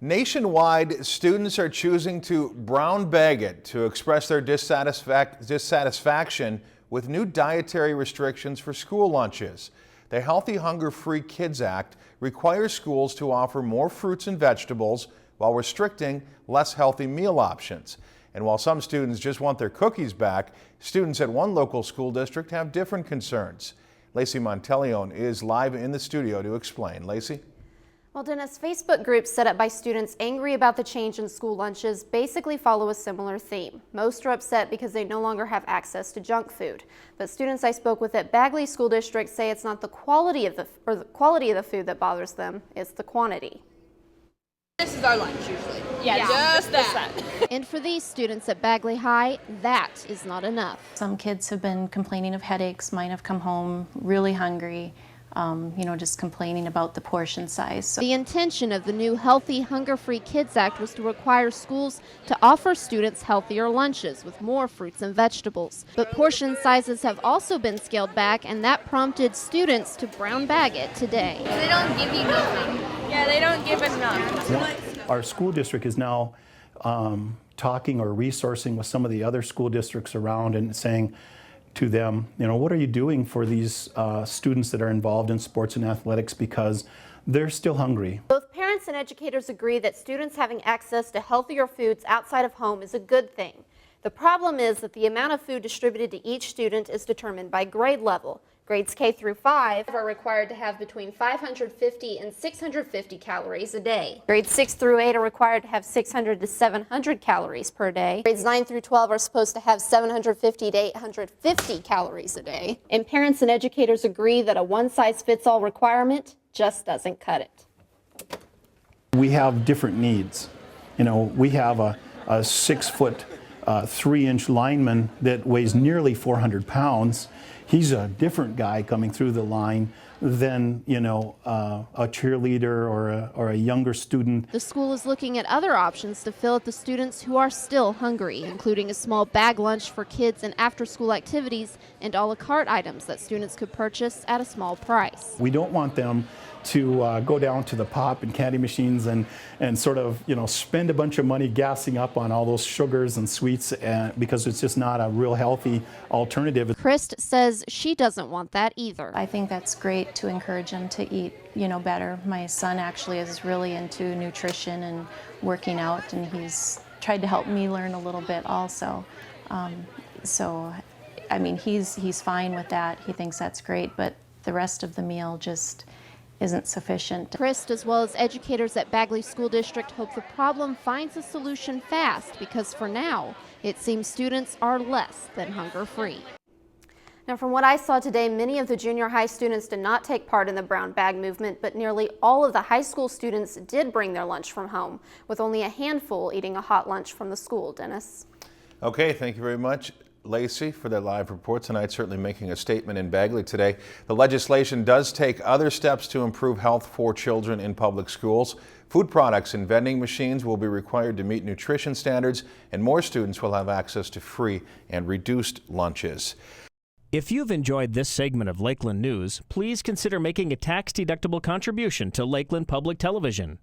Nationwide, students are choosing to brown bag it to express their dissatisfaction with new dietary restrictions for school lunches. The Healthy Hunger Free Kids Act requires schools to offer more fruits and vegetables while restricting less healthy meal options. And while some students just want their cookies back, students at one local school district have different concerns. Lacey Monteleone is live in the studio to explain. Lacey? Well, Dennis, Facebook groups set up by students angry about the change in school lunches basically follow a similar theme. Most are upset because they no longer have access to junk food. But students I spoke with at Bagley School District say it's not the quality of the food that bothers them, it's the quantity. This is our lunch usually. Yeah, just that. And for these students at Bagley High, that is not enough. Some kids have been complaining of headaches. Mine have come home really hungry. Just complaining about the portion size. The intention of the new Healthy Hunger Free Kids Act was to require schools to offer students healthier lunches with more fruits and vegetables. But portion sizes have also been scaled back, and that prompted students to brown bag it today. They don't give you nothing. Yeah, they don't give enough. Yeah. Our school district is now talking or resourcing with some of the other school districts around and saying to them, what are you doing for these students that are involved in sports and athletics, because they're still hungry. Both parents and educators agree that students having access to healthier foods outside of home is a good thing. The problem is that the amount of food distributed to each student is determined by grade level. Grades K through 5 are required to have between 550 and 650 calories a day. Grades 6 through 8 are required to have 600 to 700 calories per day. Grades 9 through 12 are supposed to have 750 to 850 calories a day. And parents and educators agree that a one-size-fits-all requirement just doesn't cut it. We have different needs. We have a 6 foot, 3-inch lineman that weighs nearly 400 pounds. He's a different guy coming through the line than, a cheerleader or a younger student. The school is looking at other options to fill at the students who are still hungry, including a small bag lunch for kids and after-school activities and a la carte items that students could purchase at a small price. We don't want them to go down to the pop and candy machines and sort of, spend a bunch of money gassing up on all those sugars and sweets because it's just not a real healthy alternative. Christ says she doesn't want that either. I think that's great to encourage them to eat, better. My son actually is really into nutrition and working out, and he's tried to help me learn a little bit also. He's fine with that. He thinks that's great, but the rest of the meal just isn't sufficient. Christ, as well as educators at Bagley School District, hope the problem finds a solution fast because for now, it seems students are less than hunger-free. Now, from what I saw today, many of the junior high students did not take part in the brown bag movement, but nearly all of the high school students did bring their lunch from home, with only a handful eating a hot lunch from the school. Dennis? Okay, thank you very much, Lacey, for that live report tonight. Certainly making a statement in Bagley today. The legislation does take other steps to improve health for children in public schools. Food products and vending machines will be required to meet nutrition standards, and more students will have access to free and reduced lunches. If you've enjoyed this segment of Lakeland News, please consider making a tax-deductible contribution to Lakeland Public Television.